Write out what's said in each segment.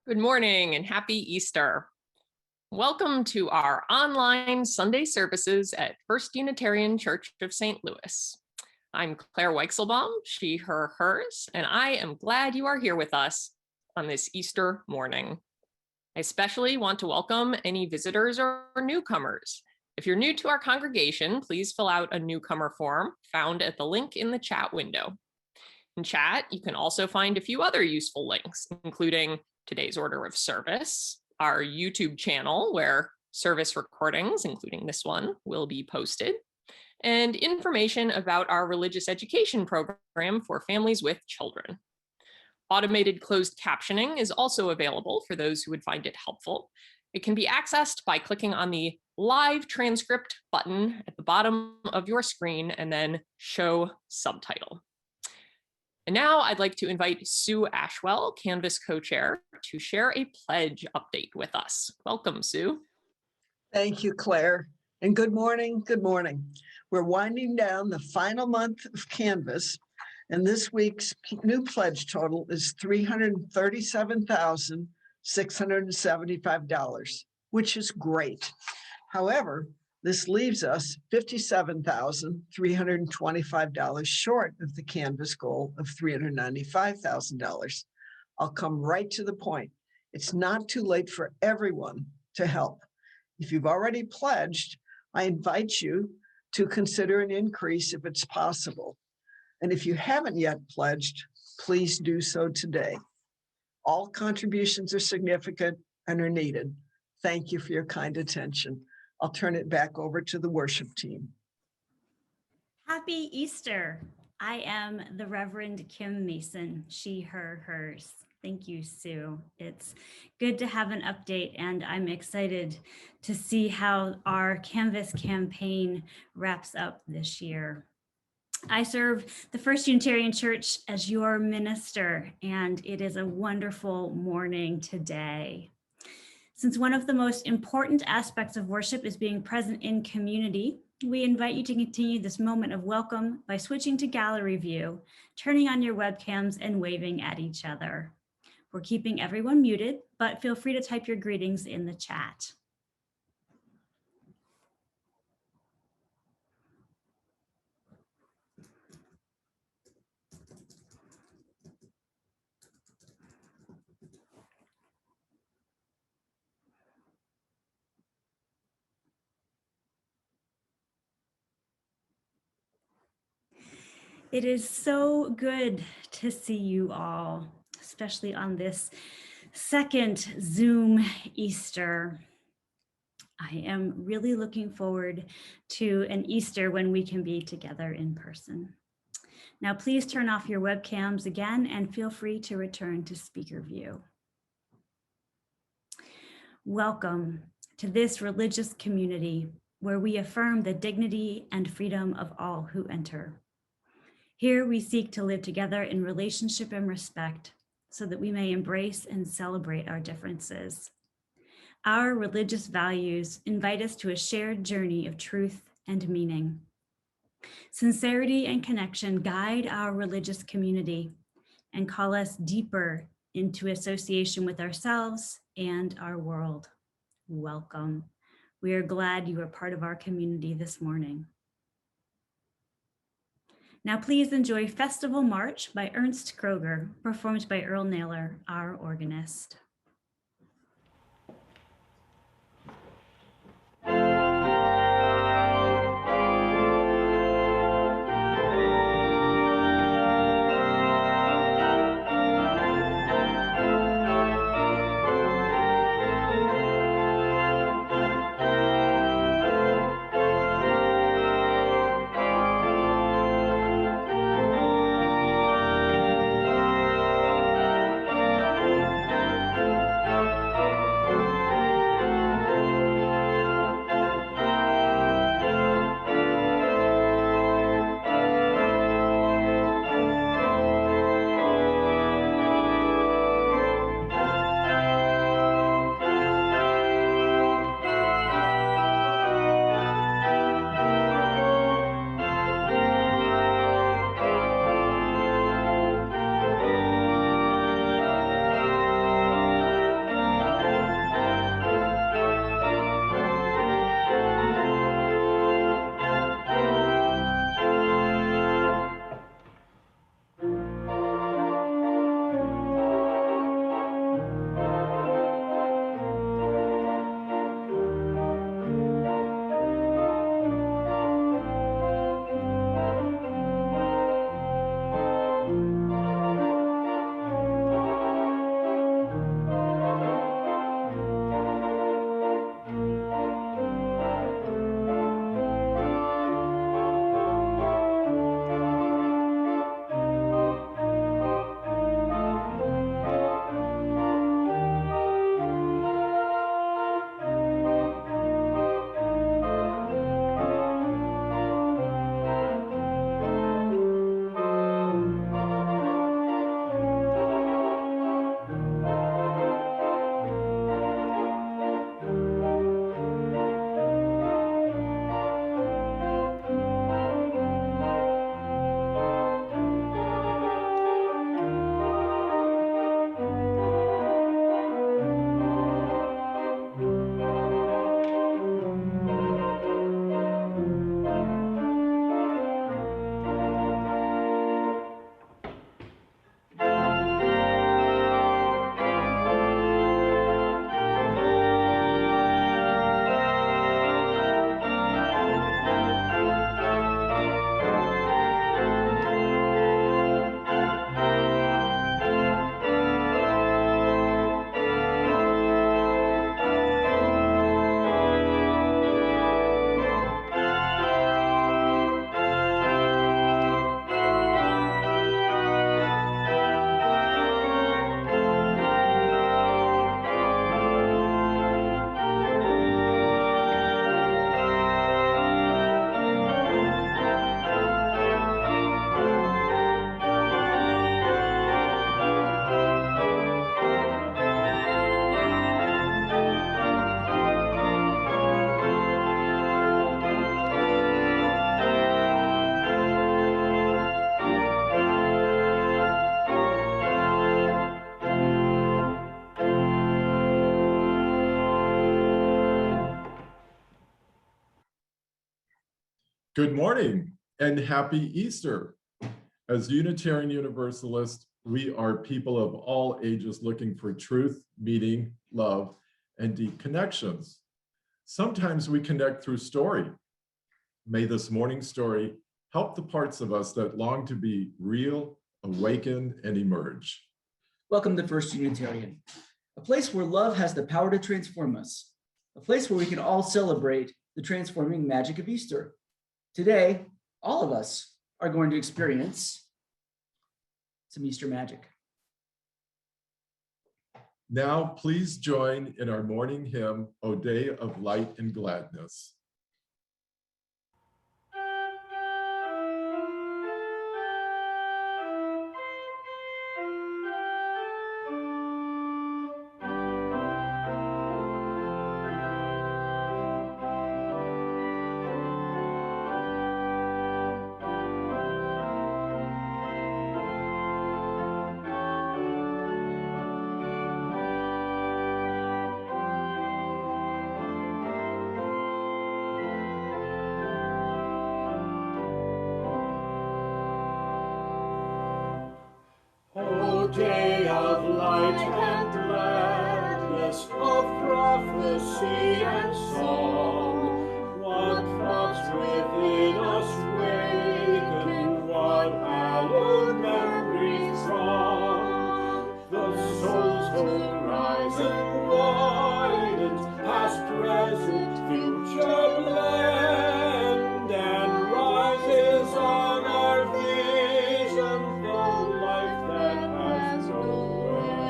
Good morning and happy Easter. Welcome to our online Sunday services at First Unitarian Church of St. Louis. I'm Claire Weichselbaum, she, her, hers, and I am glad you are here with us on this Easter morning. I especially want to welcome any visitors or newcomers. If you're new to our congregation, please fill out a newcomer form found at the link in the chat window. In chat, you can also find a few other useful links, including today's order of service, our YouTube channel where service recordings, including this one, will be posted, and information about our religious education program for families with children. Automated closed captioning is also available for those who would find it helpful. It can be accessed by clicking on the live transcript button at the bottom of your screen and then show subtitle. And now I'd like to invite Sue Ashwell, Canvas co-chair, to share a pledge update with us. Welcome, Sue. Thank you, Claire. And good morning, good morning. We're winding down the final month of Canvas, and this week's new pledge total is $337,675, which is great. However, this leaves us $57,325 short of the Canvas goal of $395,000. I'll come right to the point. It's not too late for everyone to help. If you've already pledged, I invite you to consider an increase if it's possible. And if you haven't yet pledged, please do so today. All contributions are significant and are needed. Thank you for your kind attention. I'll turn it back over to the worship team. Happy Easter. I am the Reverend Kim Mason, she, her, hers. Thank you, Sue. It's good to have an update, and I'm excited to see how our Canvas campaign wraps up this year. I serve the First Unitarian Church as your minister, and it is a wonderful morning today. Since one of the most important aspects of worship is being present in community, we invite you to continue this moment of welcome by switching to gallery view, turning on your webcams, and waving at each other. We're keeping everyone muted, but feel free to type your greetings in the chat. It is so good to see you all, especially on this second Zoom Easter. I am really looking forward to an Easter when we can be together in person. Now, please turn off your webcams again and feel free to return to speaker view. Welcome to this religious community where we affirm the dignity and freedom of all who enter. Here we seek to live together in relationship and respect so that we may embrace and celebrate our differences. Our religious values invite us to a shared journey of truth and meaning. Sincerity and connection guide our religious community and call us deeper into association with ourselves and our world. Welcome. We are glad you are part of our community this morning. Now please enjoy Festival March by Ernst Kroger, performed by Earl Naylor, our organist. Good morning and happy Easter. As Unitarian Universalists, we are people of all ages looking for truth, meaning, love, and deep connections. Sometimes we connect through story. May this morning's story help the parts of us that long to be real, awaken, and emerge. Welcome to First Unitarian, a place where love has the power to transform us, a place where we can all celebrate the transforming magic of Easter. Today, all of us are going to experience some Easter magic. Now, please join in our morning hymn, O Day of Light and Gladness. O day of light and gladness, of prophecy and song, what thoughts within us waken, what hallowed memories throng. The soul's horizon widens, past, present, future blend, and rises on our vision the life that has no end.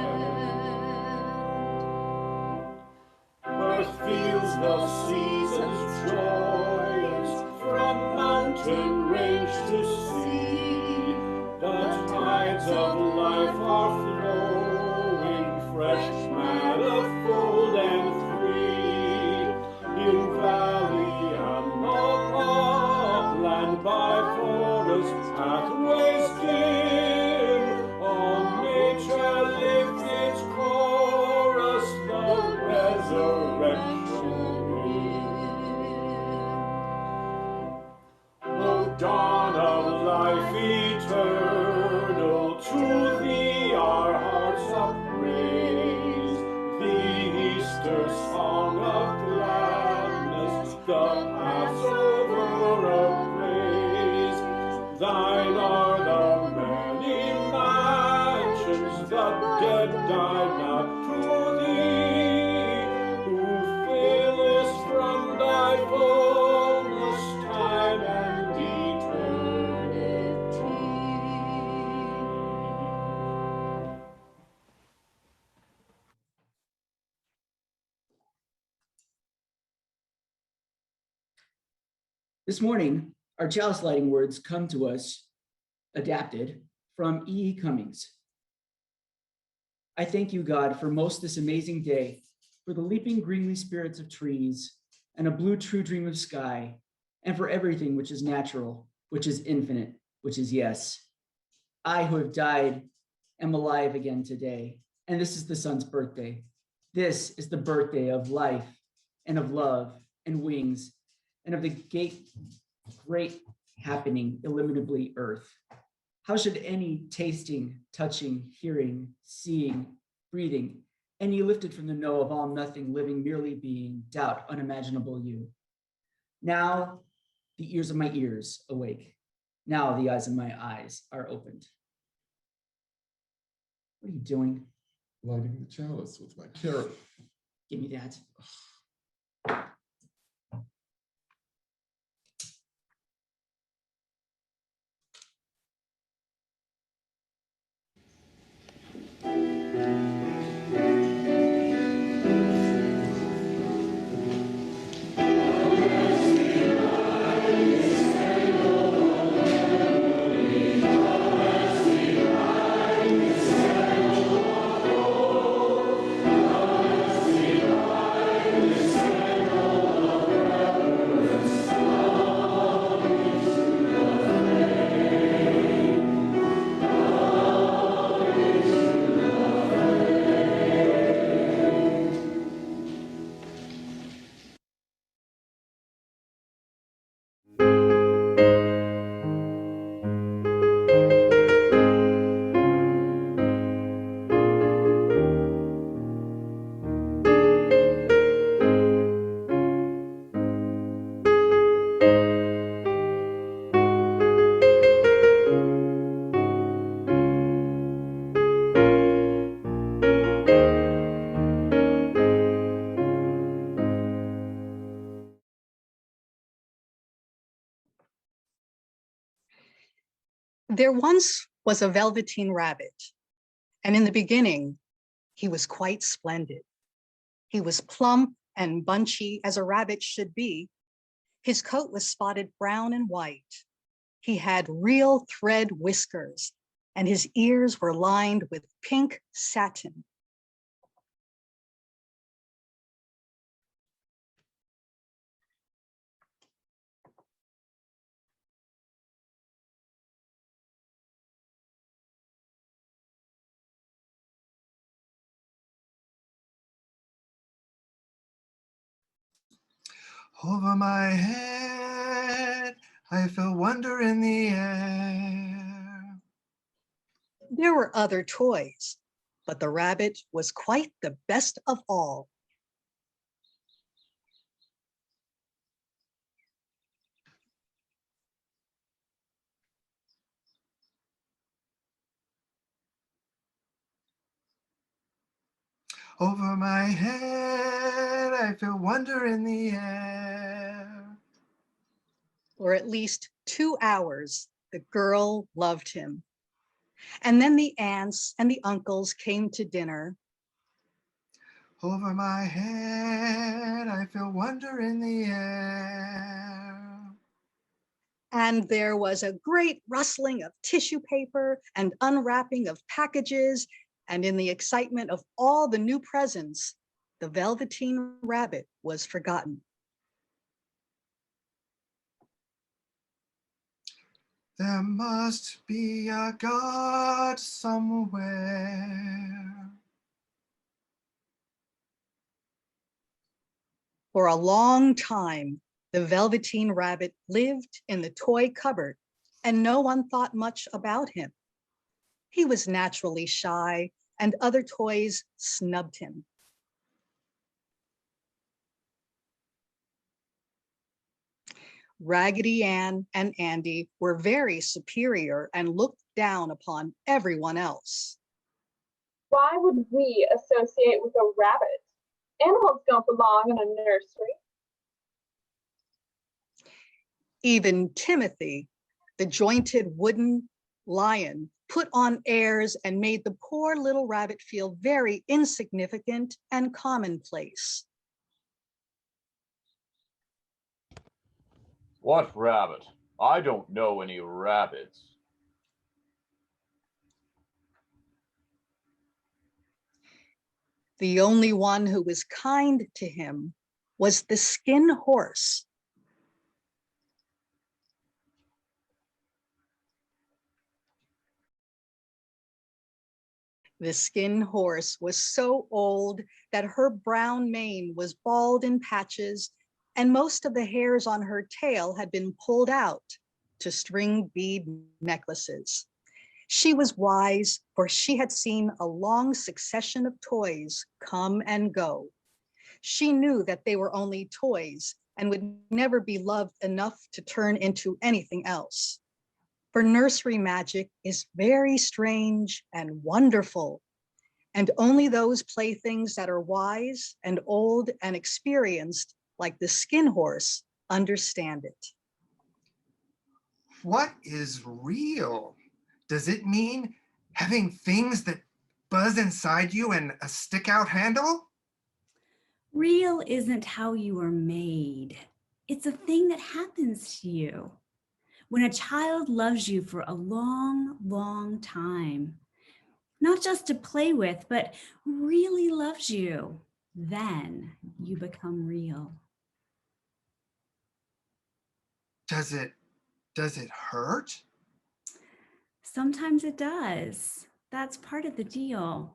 Earth feels the seasons joyous, from mountain range to sea. The tides of life are flowing, fresh, manifold, and free. In valley and upland, by forest pathways dim, all nature lifts its chorus, the resurrection hymn. O dawn of life eternal, to thee our hearts upraise, the Easter song of gladness, the Passover of praise. Thine are the many mansions, the dead die not to thee, who failest from thy fullness, time and eternity. This morning, our chalice lighting words come to us adapted from E. Cummings. I thank you, God, for most this amazing day, for the leaping greenly spirits of trees and a blue true dream of sky, and for everything which is natural, which is infinite, which is yes. I who have died am alive again today, and this is the sun's birthday. This is the birthday of life and of love and wings and of the great happening illimitably earth. How should any tasting, touching, hearing, seeing, breathing, any lifted from the know of all nothing, living, merely being, doubt unimaginable you? Now the ears of my ears awake. Now the eyes of my eyes are opened. What are you doing? Lighting the chalice with my carrot. Give me that. There once was a Velveteen Rabbit, and in the beginning, he was quite splendid. He was plump and bunchy as a rabbit should be. His coat was spotted brown and white. He had real thread whiskers, and his ears were lined with pink satin. Over my head, I feel wonder in the air. There were other toys, but the rabbit was quite the best of all. Over my head, I feel wonder in the air. For at least 2 hours, the girl loved him. And then the aunts and the uncles came to dinner. Over my head, I feel wonder in the air. And there was a great rustling of tissue paper and unwrapping of packages. And in the excitement of all the new presents, the Velveteen Rabbit was forgotten. There must be a God somewhere. For a long time, the Velveteen Rabbit lived in the toy cupboard, and no one thought much about him. He was naturally shy, and other toys snubbed him. Raggedy Ann and Andy were very superior and looked down upon everyone else. Why would we associate with a rabbit? Animals don't belong in a nursery. Even Timothy, the jointed wooden lion, put on airs and made the poor little rabbit feel very insignificant and commonplace. What rabbit? I don't know any rabbits. The only one who was kind to him was the skin horse. The skin horse was so old that her brown mane was bald in patches, and most of the hairs on her tail had been pulled out to string bead necklaces. She was wise, for she had seen a long succession of toys come and go. She knew that they were only toys and would never be loved enough to turn into anything else. For nursery magic is very strange and wonderful, and only those playthings that are wise and old and experienced, like the skin horse, understand it. What is real? Does it mean having things that buzz inside you and a stick-out handle? Real isn't how you are made. It's a thing that happens to you. When a child loves you for a long, long time, not just to play with, but really loves you, then you become real. Does it hurt? Sometimes it does. That's part of the deal.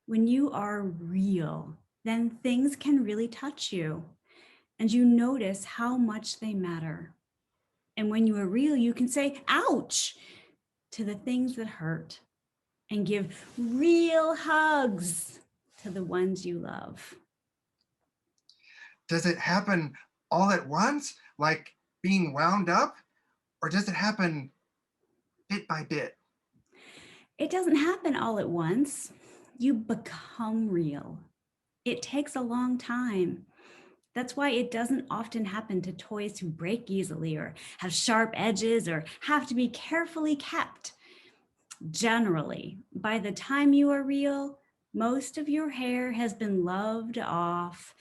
When you are real, then things can really touch you, and you notice how much they matter. And when you are real, you can say, ouch, to the things that hurt and give real hugs to the ones you love. Does it happen all at once, like being wound up? Or does it happen bit by bit? It doesn't happen all at once. You become real. It takes a long time. That's why it doesn't often happen to toys who break easily or have sharp edges or have to be carefully kept. Generally, by the time you are real, most of your hair has been loved off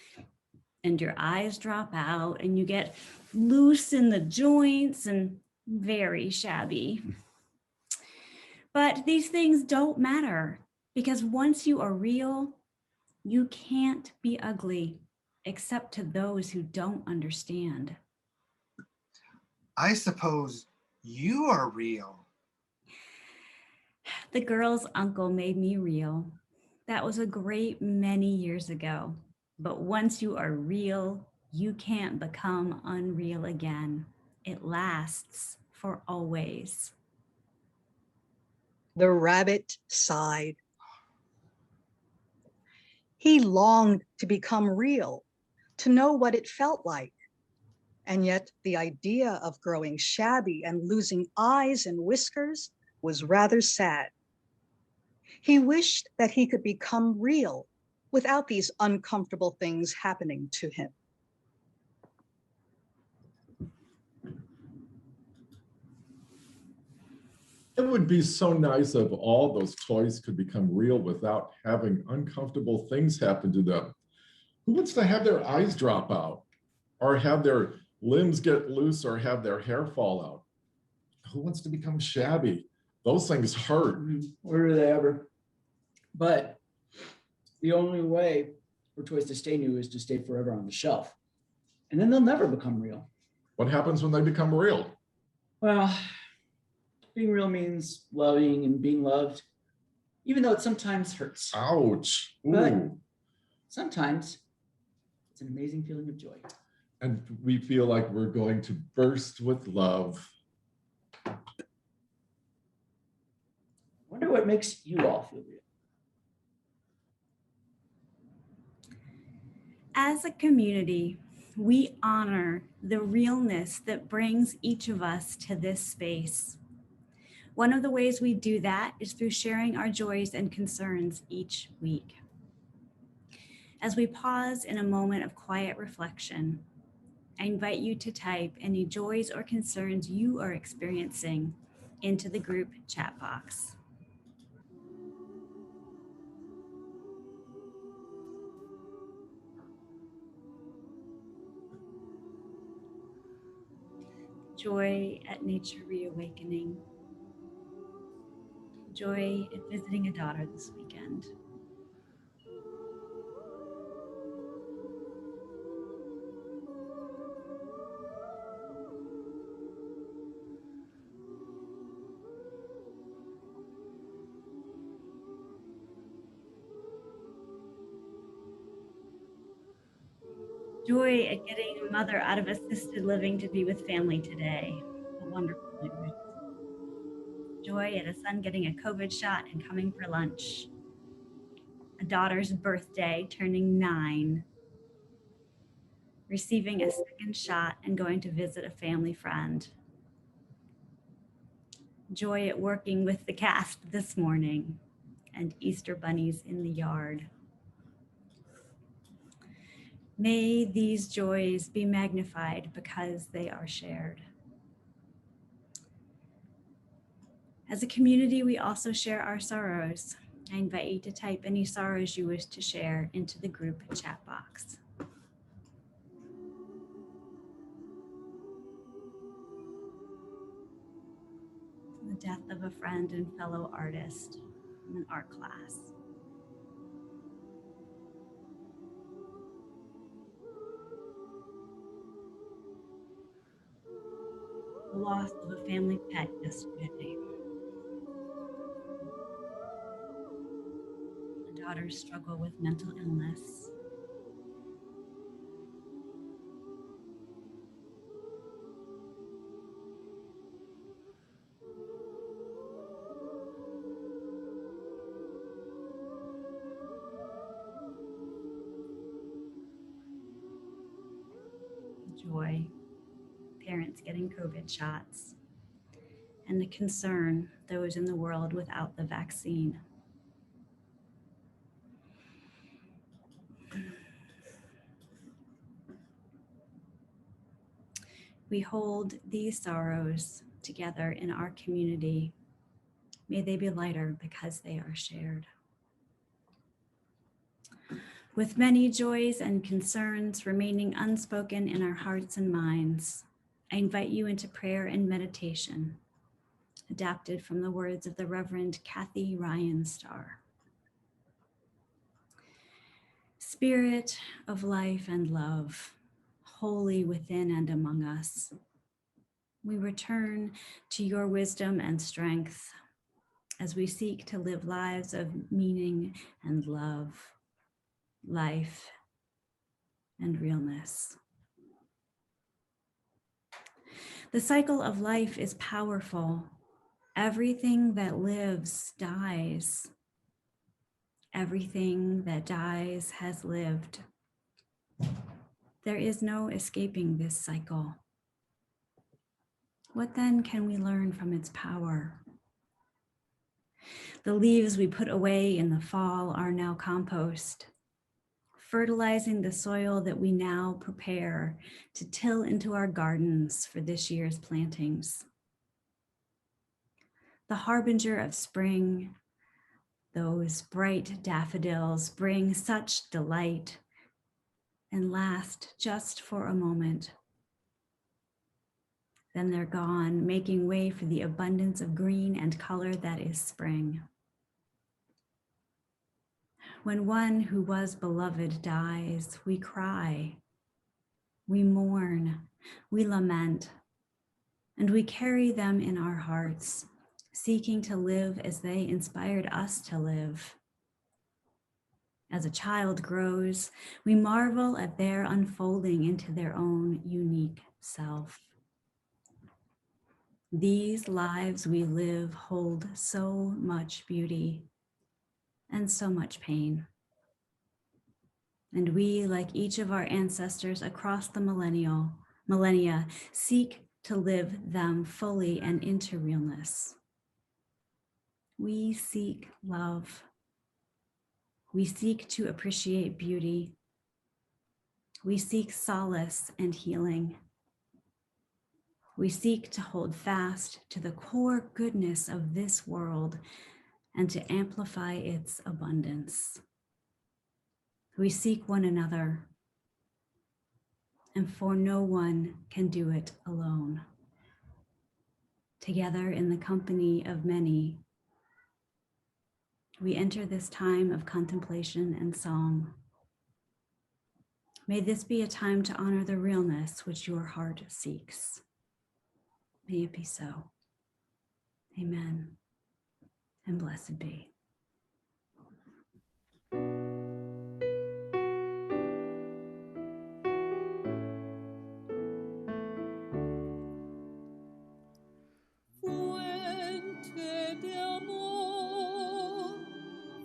and your eyes drop out and you get loose in the joints and very shabby. But these things don't matter because once you are real, you can't be ugly except to those who don't understand. I suppose you are real. The girl's uncle made me real. That was a great many years ago. But once you are real, you can't become unreal again. It lasts for always. The rabbit sighed. He longed to become real, to know what it felt like. And yet the idea of growing shabby and losing eyes and whiskers was rather sad. He wished that he could become real without these uncomfortable things happening to him. It would be so nice if all those toys could become real without having uncomfortable things happen to them. Who wants to have their eyes drop out or have their limbs get loose or have their hair fall out? Who wants to become shabby? Those things hurt. Or do they ever? But the only way for toys to stay new is to stay forever on the shelf. And then they'll never become real. What happens when they become real? Well, being real means loving and being loved, even though it sometimes hurts. Ouch. Ooh. But sometimes it's an amazing feeling of joy. And we feel like we're going to burst with love. Wonder what makes you all feel real. As a community, we honor the realness that brings each of us to this space. One of the ways we do that is through sharing our joys and concerns each week. As we pause in a moment of quiet reflection, I invite you to type any joys or concerns you are experiencing into the group chat box. Joy at nature reawakening. Joy at visiting a daughter this weekend. Joy at getting a mother out of assisted living to be with family today. A wonderful news. Joy at a son getting a COVID shot and coming for lunch. A daughter's birthday, turning 9. Receiving a second shot and going to visit a family friend. Joy at working with the cast this morning and Easter bunnies in the yard. May these joys be magnified because they are shared. As a community, we also share our sorrows. I invite you to type any sorrows you wish to share into the group chat box. The death of a friend and fellow artist in an art class. The loss of a family pet yesterday. A daughter's struggle with mental illness. Joy, parents getting COVID shots, and the concern those in the world without the vaccine. We hold these sorrows together in our community. May they be lighter because they are shared. With many joys and concerns remaining unspoken in our hearts and minds, I invite you into prayer and meditation, adapted from the words of the Reverend Kathy Ryan Starr. Spirit of life and love, holy within and among us, we return to your wisdom and strength as we seek to live lives of meaning and love, life and realness. The cycle of life is powerful. Everything that lives dies. Everything that dies has lived. There is no escaping this cycle. What then can we learn from its power? The leaves we put away in the fall are now compost, fertilizing the soil that we now prepare to till into our gardens for this year's plantings. The harbinger of spring, those bright daffodils bring such delight and last just for a moment. Then they're gone, making way for the abundance of green and color that is spring. When one who was beloved dies, we cry, we mourn, we lament, and we carry them in our hearts, seeking to live as they inspired us to live. As a child grows, we marvel at their unfolding into their own unique self. These lives we live hold so much beauty and so much pain. And we, like each of our ancestors across the millennia, seek to live them fully and into realness. We seek love. We seek to appreciate beauty. We seek solace and healing. We seek to hold fast to the core goodness of this world and to amplify its abundance. We seek one another, and for no one can do it alone. Together in the company of many, we enter this time of contemplation and song. May this be a time to honor the realness which your heart seeks. May it be so. Amen, and blessed be. Fuente de amor,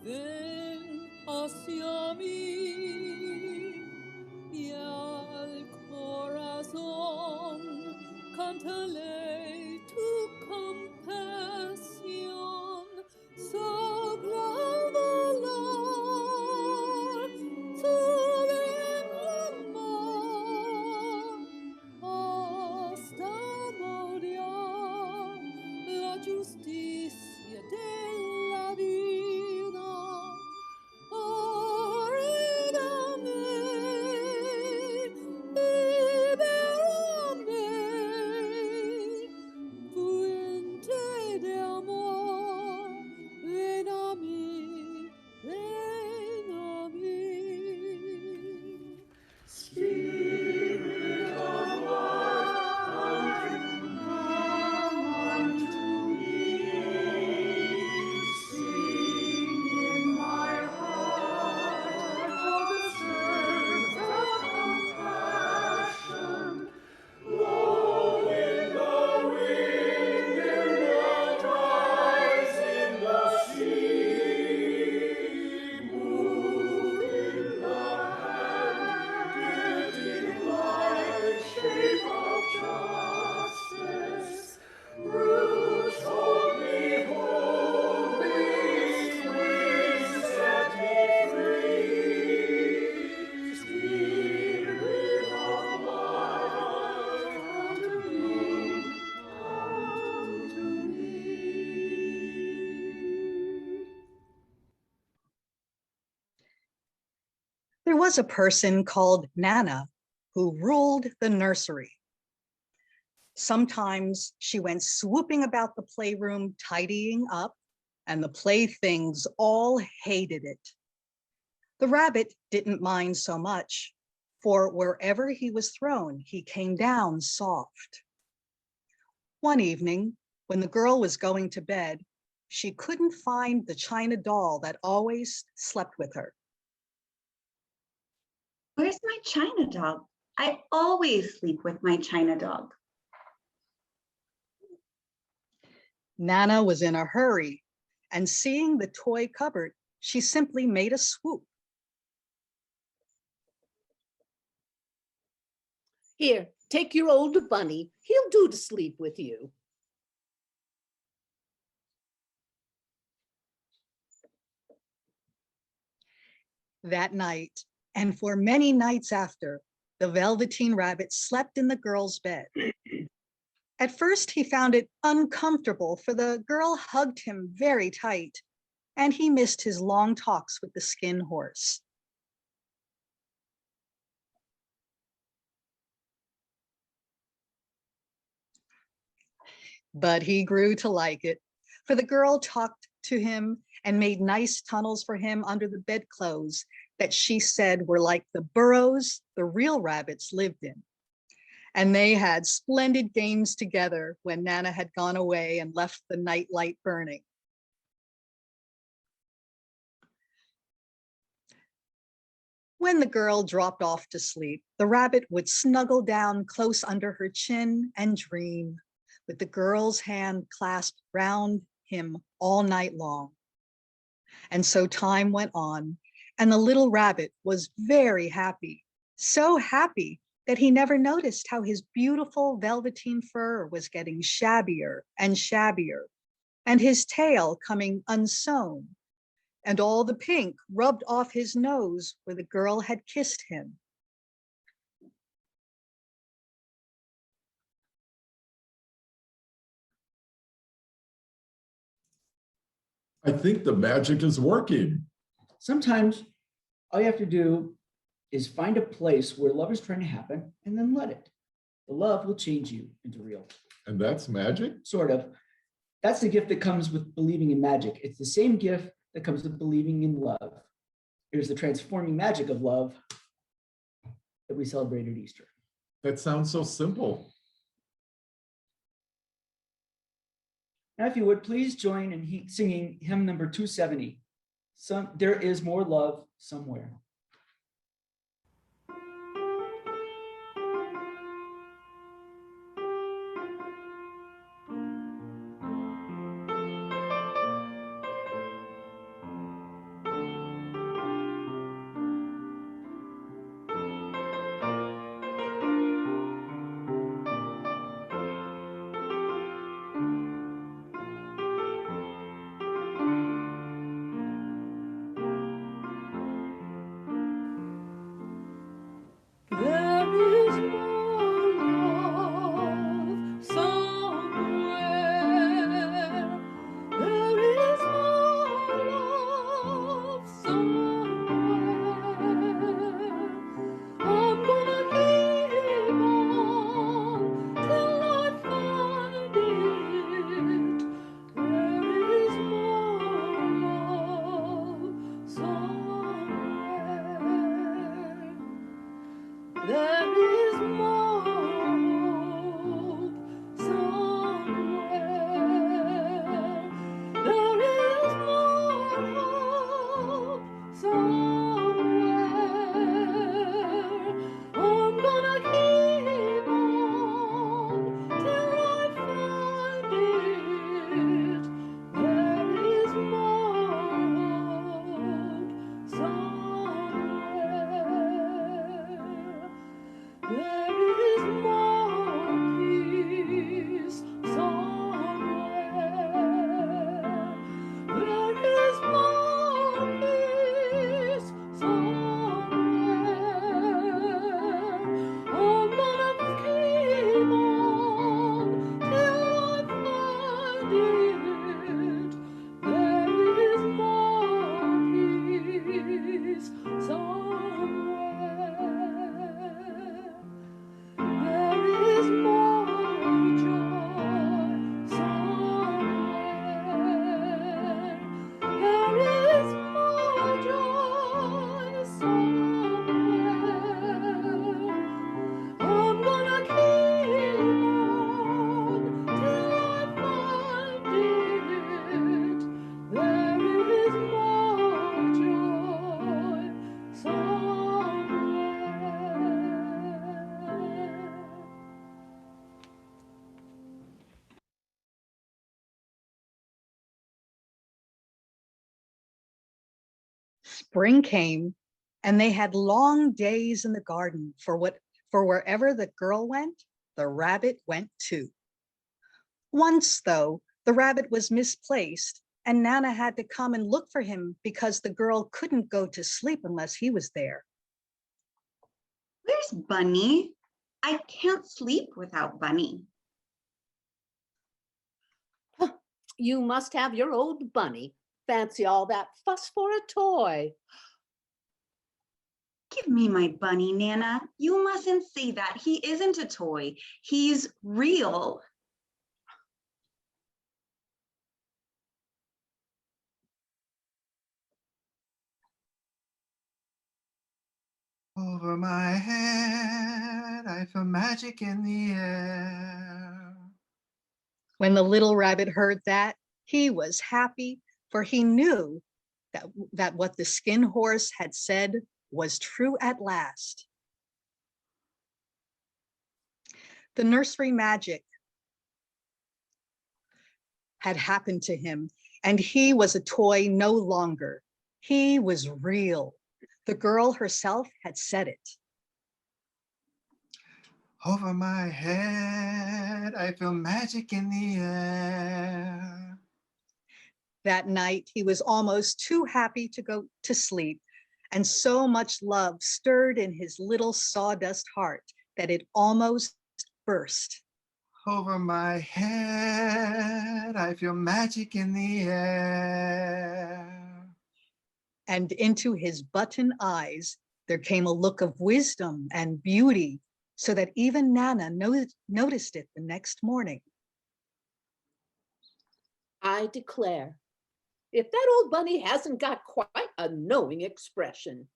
ven hacia mí y al corazón cántale tu compasión, sagrado dolor, sube en mar hasta morir la justicia de la vida. Líbrame, There was a person called Nana who ruled the nursery. Sometimes she went swooping about the playroom, tidying up, and the playthings all hated it. The rabbit didn't mind so much, for wherever he was thrown, he came down soft. One evening, when the girl was going to bed, she couldn't find the china doll that always slept with her. Where's my china dog? I always sleep with my china dog. Nana was in a hurry, and seeing the toy cupboard, she simply made a swoop. Here, take your older bunny. He'll do to sleep with you. That night, and for many nights after, the Velveteen Rabbit slept in the girl's bed. At first, he found it uncomfortable, for the girl hugged him very tight, and he missed his long talks with the skin horse. But he grew to like it, for the girl talked to him and made nice tunnels for him under the bedclothes that she said were like the burrows the real rabbits lived in. And they had splendid games together when Nana had gone away and left the night light burning. When the girl dropped off to sleep, the rabbit would snuggle down close under her chin and dream, with the girl's hand clasped round him all night long. And so time went on, and the little rabbit was very happy, so happy that he never noticed how his beautiful velveteen fur was getting shabbier and shabbier, and his tail coming unsewn, and all the pink rubbed off his nose where the girl had kissed him. I think the magic is working. Sometimes all you have to do is find a place where love is trying to happen and then let it. The love will change you into real. And that's magic? Sort of. That's the gift that comes with believing in magic. It's the same gift that comes with believing in love. It is the transforming magic of love that we celebrate at Easter. That sounds so simple. Now, if you would, please join in singing hymn number 270. There is more love somewhere. Spring came, and they had long days in the garden. For wherever the girl went, the rabbit went too. Once, though, the rabbit was misplaced, and Nana had to come and look for him because the girl couldn't go to sleep unless he was there. Where's Bunny? I can't sleep without Bunny. You must have your old bunny. Fancy all that fuss for a toy. Give me my Bunny, Nana. You mustn't say that. He isn't a toy. He's real. Over my head, I feel magic in the air. When the little rabbit heard that, he was happy, for he knew that what the skin horse had said was true at last. The nursery magic had happened to him, and he was a toy no longer. He was real. The girl herself had said it. Over my head, I feel magic in the air. That night, he was almost too happy to go to sleep, and so much love stirred in his little sawdust heart that it almost burst. Over my head, I feel magic in the air. And into his button eyes, there came a look of wisdom and beauty, so that even Nana noticed it the next morning. I declare, if that old bunny hasn't got quite a knowing expression.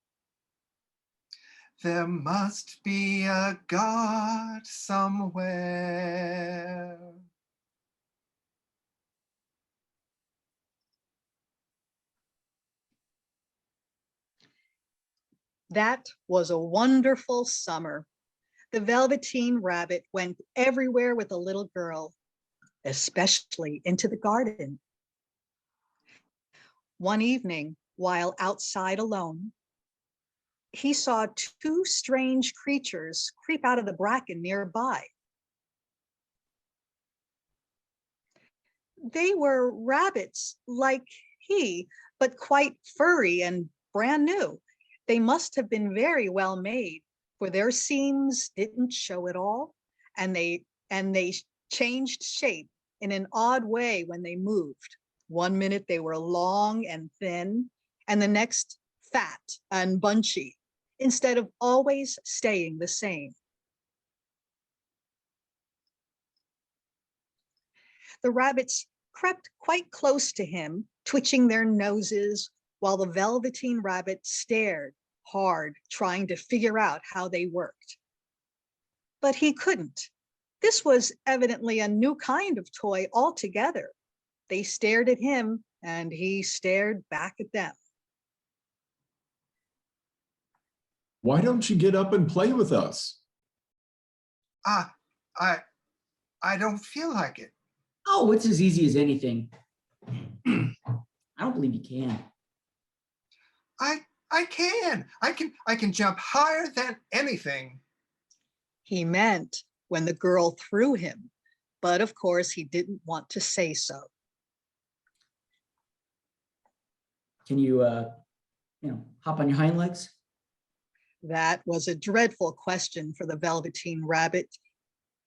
There must be a God somewhere. That was a wonderful summer. The Velveteen Rabbit went everywhere with the little girl, especially into the garden. One evening, while outside alone, he saw two strange creatures creep out of the bracken nearby. They were rabbits like he, but quite furry and brand new. They must have been very well made, for their seams didn't show at all, and they changed shape in an odd way when they moved. One minute they were long and thin, and the next fat and bunchy, instead of always staying the same. The rabbits crept quite close to him, twitching their noses, while the Velveteen Rabbit stared hard, trying to figure out how they worked. But he couldn't. This was evidently a new kind of toy altogether. They stared at him, and he stared back at them. Why don't you get up and play with us? I don't feel like it. Oh, it's as easy as anything. I don't believe you can. I can. I can jump higher than anything. He meant when the girl threw him, but of course he didn't want to say so. Can you, hop on your hind legs? That was a dreadful question for the Velveteen Rabbit,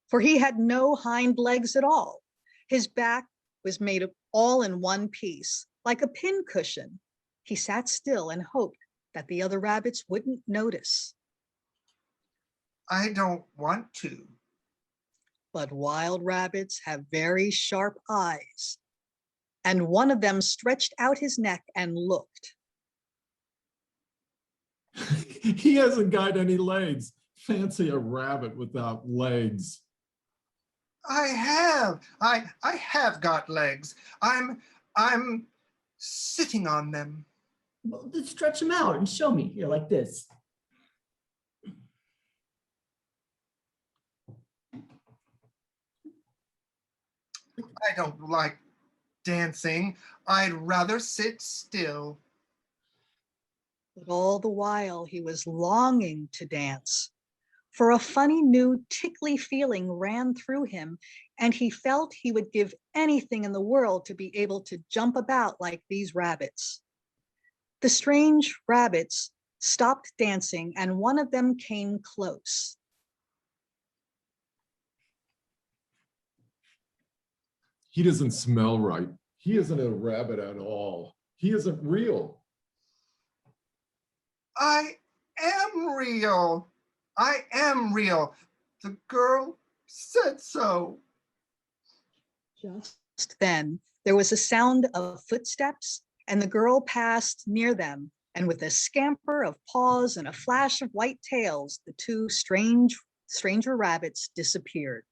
for he had no hind legs at all. His back was made of all in one piece, like a pincushion. He sat still and hoped that the other rabbits wouldn't notice. I don't want to. But wild rabbits have very sharp eyes, and one of them stretched out his neck and looked. He hasn't got any legs. Fancy a rabbit without legs. I have got legs. I'm sitting on them. Well, let's stretch them out and show me here like this. I don't like dancing. I'd rather sit still. But all the while he was longing to dance. For a funny new tickly feeling ran through him, and he felt he would give anything in the world to be able to jump about like these rabbits. The strange rabbits stopped dancing, and one of them came close. He doesn't smell right. He isn't a rabbit at all. He isn't real. I am real. I am real. The girl said so. Just then, there was a sound of footsteps, and the girl passed near them, and with a scamper of paws and a flash of white tails, the two stranger rabbits disappeared.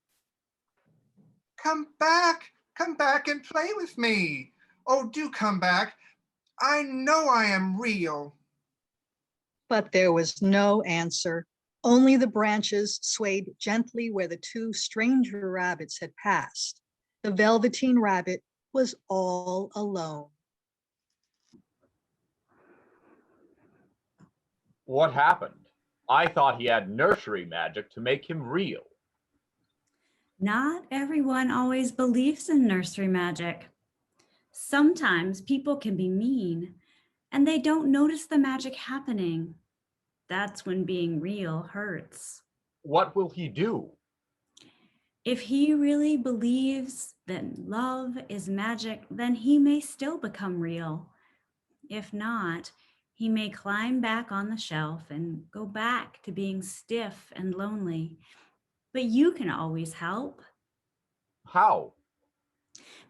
Come back and play with me. Oh, do come back. I know I am real. But there was no answer. Only the branches swayed gently where the two stranger rabbits had passed. The Velveteen Rabbit was all alone. What happened? I thought he had nursery magic to make him real. Not everyone always believes in nursery magic. Sometimes people can be mean and they don't notice the magic happening. That's when being real hurts. What will he do? If he really believes that love is magic, then he may still become real. If not, he may climb back on the shelf and go back to being stiff and lonely. But you can always help. How?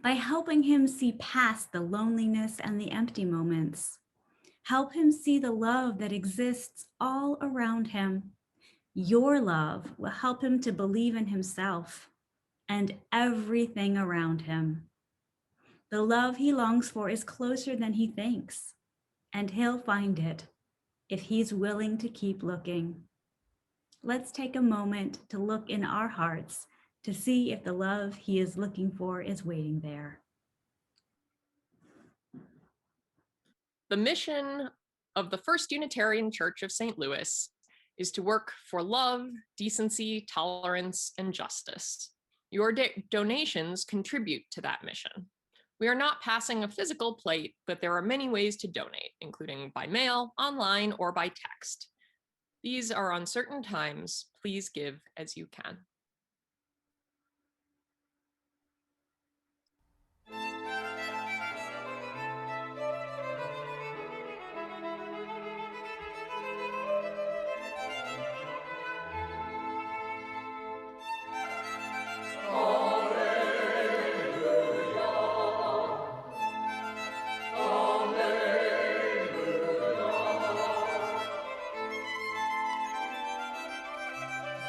By helping him see past the loneliness and the empty moments. Help him see the love that exists all around him. Your love will help him to believe in himself and everything around him. The love he longs for is closer than he thinks, and he'll find it if he's willing to keep looking. Let's take a moment to look in our hearts to see if the love he is looking for is waiting there. The mission of the First Unitarian Church of St. Louis is to work for love, decency, tolerance, and justice. Your donations contribute to that mission. We are not passing a physical plate, but there are many ways to donate, including by mail, online, or by text. These are uncertain times. Please give as you can.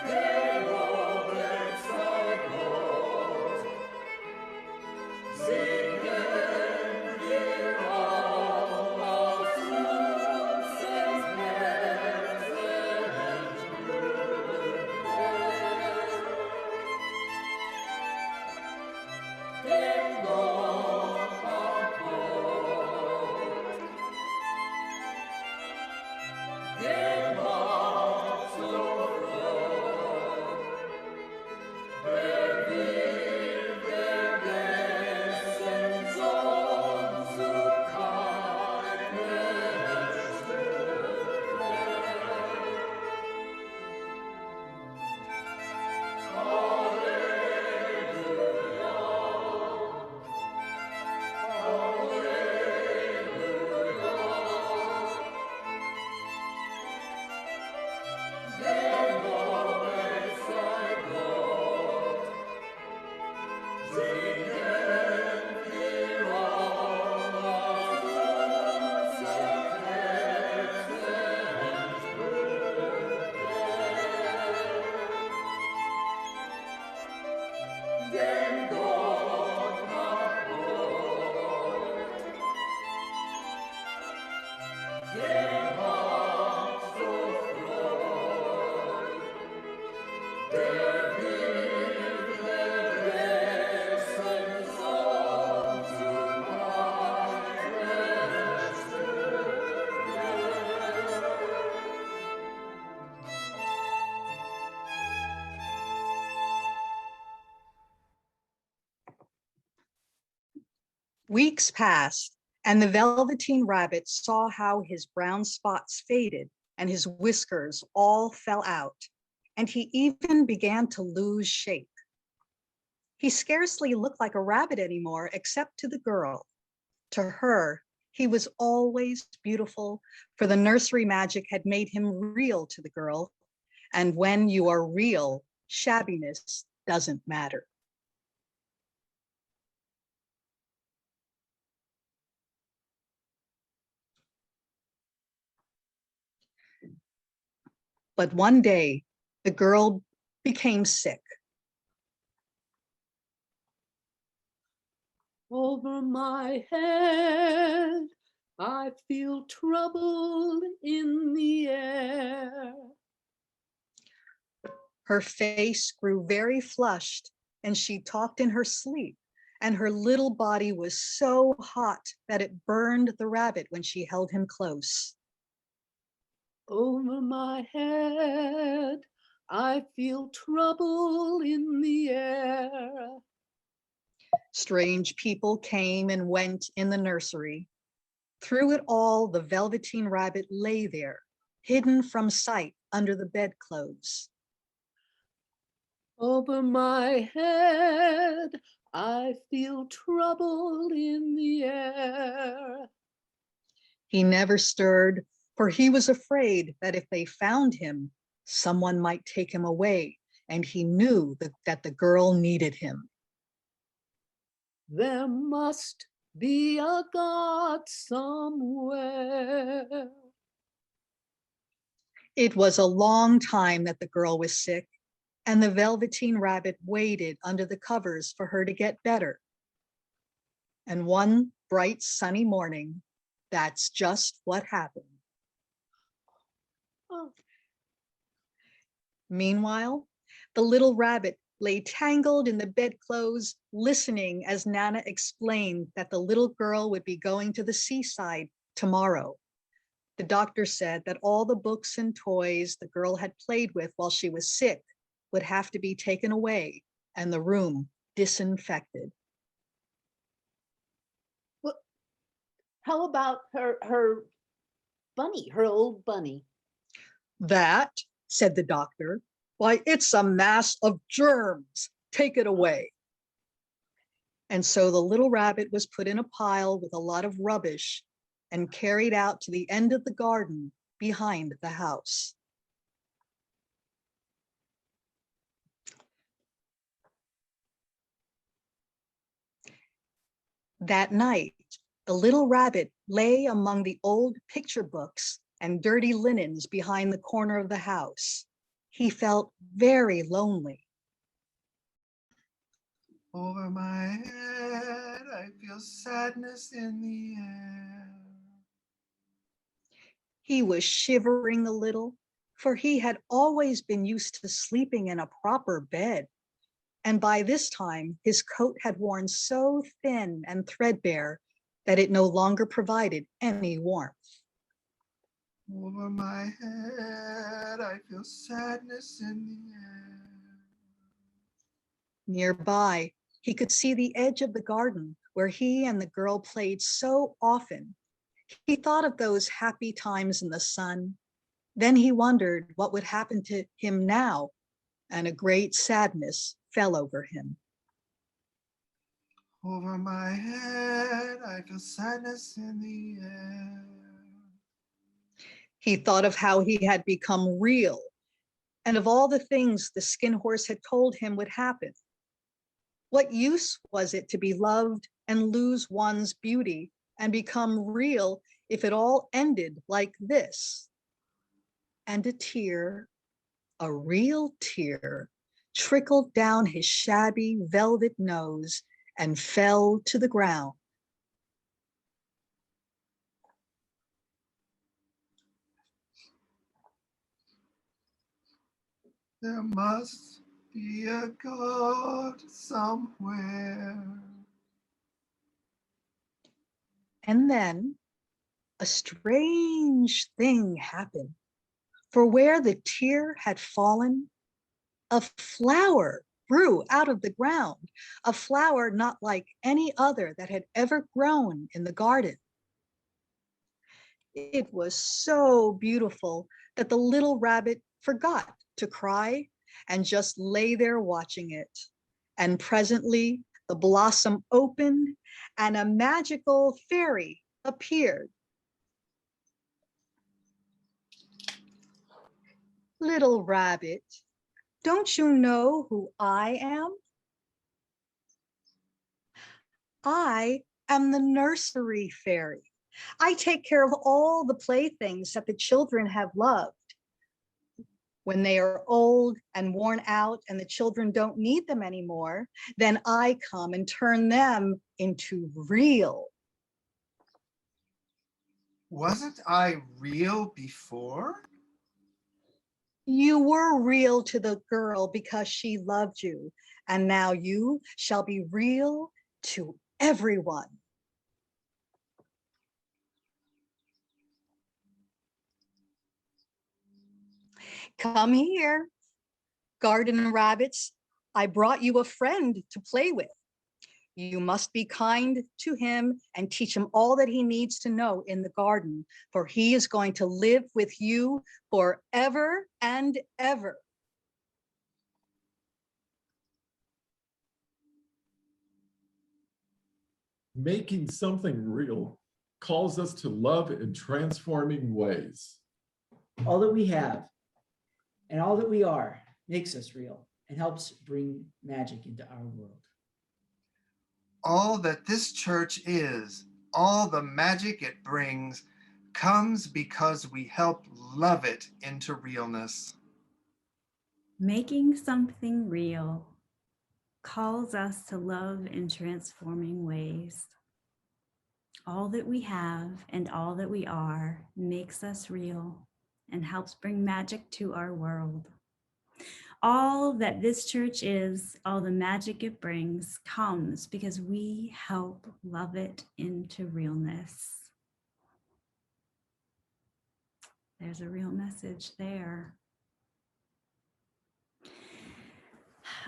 Alleluia. Weeks passed, and the Velveteen Rabbit saw how his brown spots faded and his whiskers all fell out, and he even began to lose shape. He scarcely looked like a rabbit anymore, except to the girl. To her, he was always beautiful, for the nursery magic had made him real to the girl. And when you are real, shabbiness doesn't matter. But one day, the girl became sick. Over my head, I feel trouble in the air. Her face grew very flushed, and she talked in her sleep, and her little body was so hot that it burned the rabbit when she held him close. Over my head, I feel trouble in the air. Strange people came and went in the nursery. Through it all, the Velveteen Rabbit lay there, hidden from sight under the bedclothes. Over my head, I feel trouble in the air. He never stirred, for he was afraid that if they found him, someone might take him away, and he knew that the girl needed him. There must be a God somewhere. It was a long time that the girl was sick, and the Velveteen Rabbit waited under the covers for her to get better. And one bright sunny morning, that's just what happened. Oh. Meanwhile, the little rabbit lay tangled in the bedclothes, listening as Nana explained that the little girl would be going to the seaside tomorrow. The doctor said that all the books and toys the girl had played with while she was sick would have to be taken away and the room disinfected. Well, how about her bunny, her old bunny? That, said the doctor, why, it's a mass of germs. Take it away. And so the little rabbit was put in a pile with a lot of rubbish and carried out to the end of the garden behind the house. That night, the little rabbit lay among the old picture books and dirty linens behind the corner of the house. He felt very lonely. Over my head, I feel sadness in the air. He was shivering a little, for he had always been used to sleeping in a proper bed. And by this time, his coat had worn so thin and threadbare that it no longer provided any warmth. Over my head, I feel sadness in the air. Nearby, he could see the edge of the garden where he and the girl played so often. He thought of those happy times in the sun. Then he wondered what would happen to him now, and a great sadness fell over him. Over my head, I feel sadness in the air. He thought of how he had become real and of all the things the skin horse had told him would happen. What use was it to be loved and lose one's beauty and become real if it all ended like this? And a tear, a real tear, trickled down his shabby velvet nose and fell to the ground. There must be a God somewhere. And then a strange thing happened. For where the tear had fallen, a flower grew out of the ground, a flower not like any other that had ever grown in the garden. It was so beautiful that the little rabbit forgot to cry and just lay there watching it. And presently the blossom opened and a magical fairy appeared. Little rabbit, don't you know who I am? I am the Nursery Fairy. I take care of all the playthings that the children have loved. When they are old and worn out and the children don't need them anymore, then I come and turn them into real. Wasn't I real before? You were real to the girl because she loved you, and now you shall be real to everyone. Come here, garden rabbits. I brought you a friend to play with. You must be kind to him and teach him all that he needs to know in the garden, for he is going to live with you forever and ever. Making something real calls us to love in transforming ways. All that we have and all that we are makes us real and helps bring magic into our world. All that this church is, all the magic it brings, comes because we help love it into realness. Making something real calls us to love in transforming ways. All that we have and all that we are makes us real and helps bring magic to our world. All that this church is, all the magic it brings, comes because we help love it into realness. There's a real message there.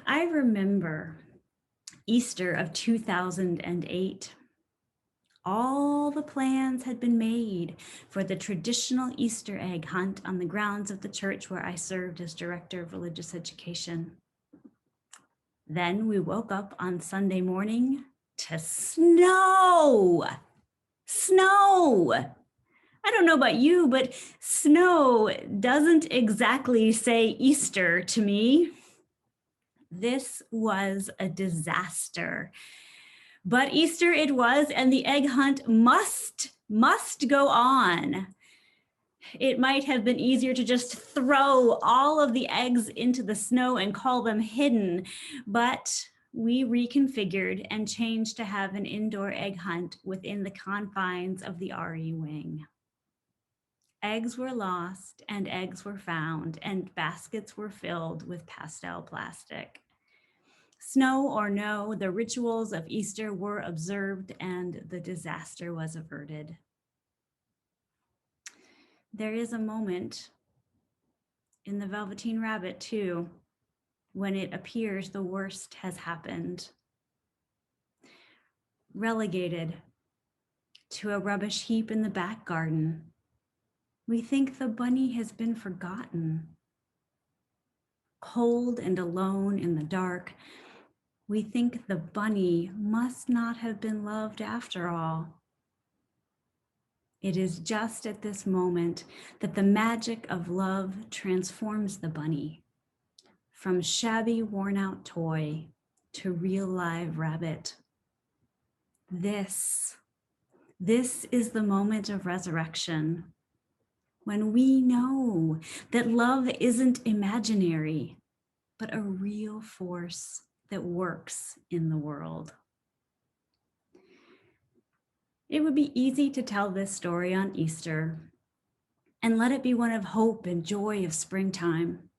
I remember Easter of 2008. All the plans had been made for the traditional Easter egg hunt on the grounds of the church where I served as director of religious education. Then we woke up on Sunday morning to snow. Snow. I don't know about you, but snow doesn't exactly say Easter to me. This was a disaster. But Easter it was, and the egg hunt must go on. It might have been easier to just throw all of the eggs into the snow and call them hidden, but we reconfigured and changed to have an indoor egg hunt within the confines of the RE wing. Eggs were lost and eggs were found, and baskets were filled with pastel plastic. Snow or no, the rituals of Easter were observed and the disaster was averted. There is a moment in the Velveteen Rabbit too, when it appears the worst has happened. Relegated to a rubbish heap in the back garden, we think the bunny has been forgotten. Cold and alone in the dark, we think the bunny must not have been loved after all. It is just at this moment that the magic of love transforms the bunny from shabby, worn-out toy to real live rabbit. This is the moment of resurrection, when we know that love isn't imaginary, but a real force that works in the world. It would be easy to tell this story on Easter and let it be one of hope and joy of springtime.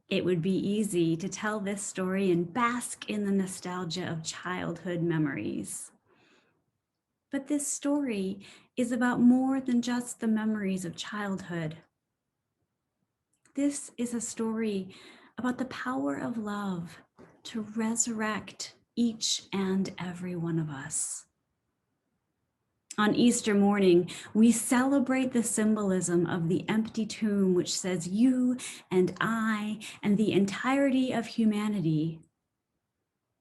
It would be easy to tell this story and bask in the nostalgia of childhood memories. But this story is about more than just the memories of childhood. This is a story about the power of love to resurrect each and every one of us. On Easter morning, we celebrate the symbolism of the empty tomb, which says you and I and the entirety of humanity,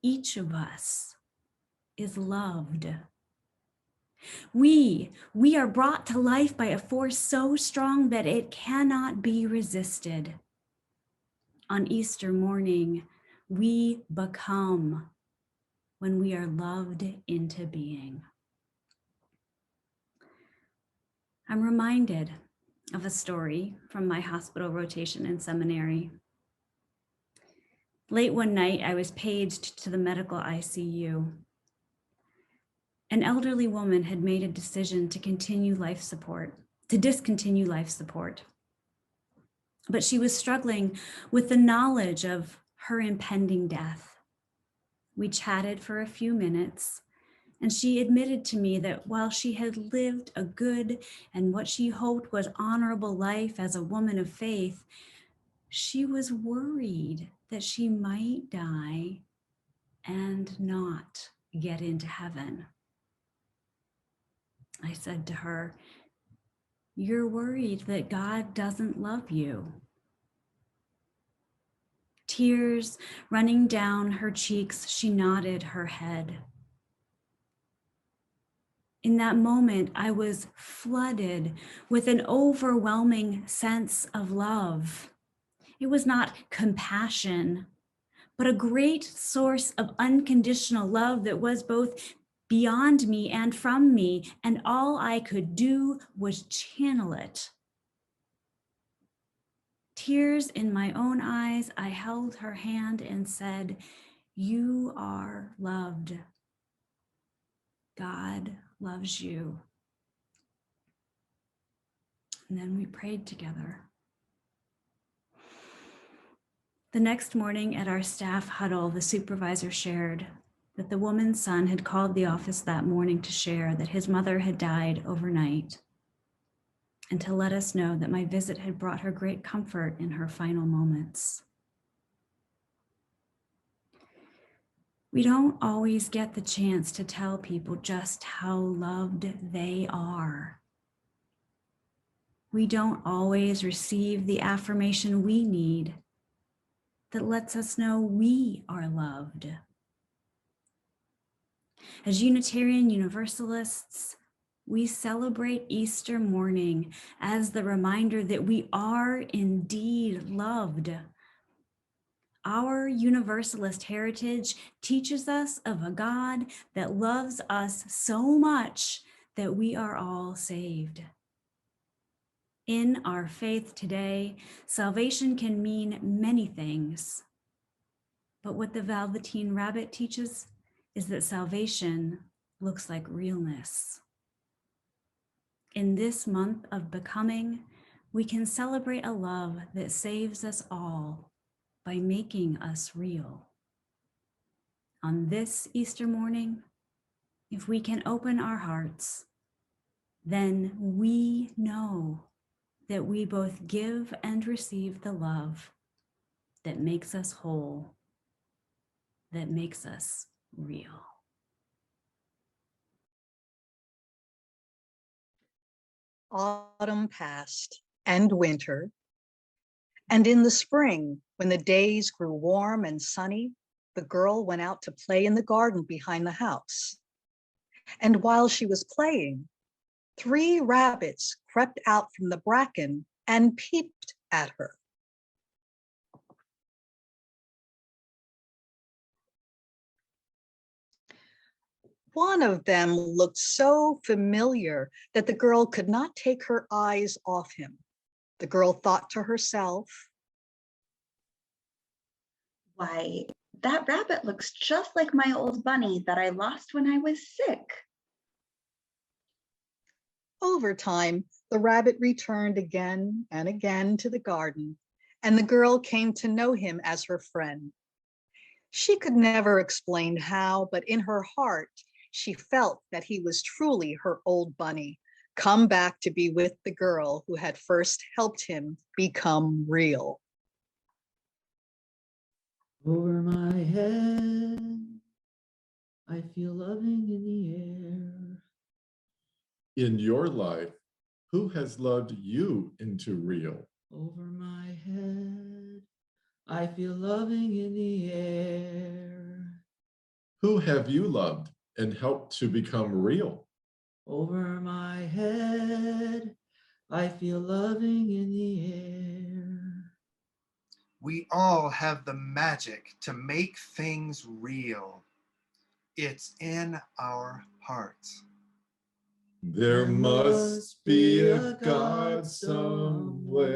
each of us is loved. We are brought to life by a force so strong that it cannot be resisted. On Easter morning, we become when we are loved into being. I'm reminded of a story from my hospital rotation in seminary. Late one night, I was paged to the medical ICU. An elderly woman had made a decision to discontinue life support. But she was struggling with the knowledge of her impending death. We chatted for a few minutes, and she admitted to me that while she had lived a good and what she hoped was honorable life as a woman of faith, she was worried that she might die and not get into heaven. I said to her, "You're worried that God doesn't love you." Tears running down her cheeks, she nodded her head. In that moment, I was flooded with an overwhelming sense of love. It was not compassion, but a great source of unconditional love that was both beyond me and from me, and all I could do was channel it. Tears in my own eyes, I held her hand and said, "You are loved. God loves you." And then we prayed together. The next morning at our staff huddle, the supervisor shared that the woman's son had called the office that morning to share that his mother had died overnight and to let us know that my visit had brought her great comfort in her final moments. We don't always get the chance to tell people just how loved they are. We don't always receive the affirmation we need that lets us know we are loved. As Unitarian Universalists, we celebrate Easter morning as the reminder that we are indeed loved. Our Universalist heritage teaches us of a God that loves us so much that we are all saved. In our faith today, salvation can mean many things. But what the Velveteen Rabbit teaches is that salvation looks like realness. In this month of becoming, we can celebrate a love that saves us all by making us real. On this Easter morning, if we can open our hearts, then we know that we both give and receive the love that makes us whole, that makes us real. Autumn passed and winter. And in the spring, when the days grew warm and sunny, the girl went out to play in the garden behind the house. And while she was playing, 3 rabbits crept out from the bracken and peeped at her. One of them looked so familiar that the girl could not take her eyes off him. The girl thought to herself, "Why, that rabbit looks just like my old bunny that I lost when I was sick." Over time, the rabbit returned again and again to the garden, and the girl came to know him as her friend. She could never explain how, but in her heart, she felt that he was truly her old bunny, come back to be with the girl who had first helped him become real. Over my head, I feel loving in the air. In your life, who has loved you into real? Over my head, I feel loving in the air. Who have you loved and helped to become real? Over my head, I feel loving in the air. We all have the magic to make things real. It's in our hearts. There must be a God somewhere.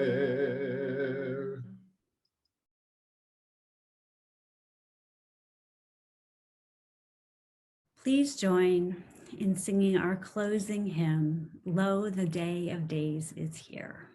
Please join in singing our closing hymn, Lo, the Day of Days is Here.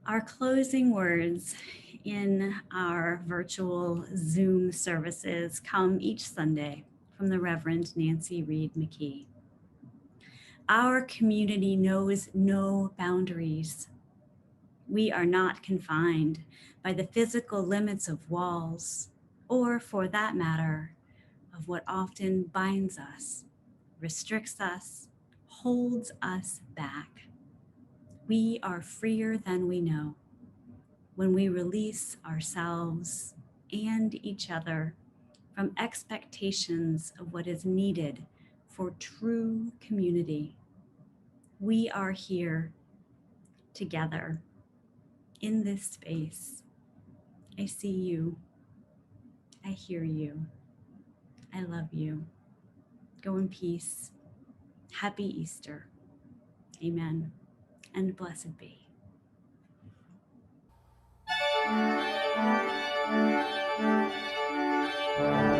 Our closing words in our virtual Zoom services come each Sunday from the Reverend Nancy Reed McKee. Our community knows no boundaries. We are not confined by the physical limits of walls, or for that matter, of what often binds us, restricts us, holds us back. We are freer than we know when we release ourselves and each other from expectations of what is needed for true community. We are here together in this space. I see you. I hear you. I love you. Go in peace. Happy Easter. Amen. And blessed be. Thank you.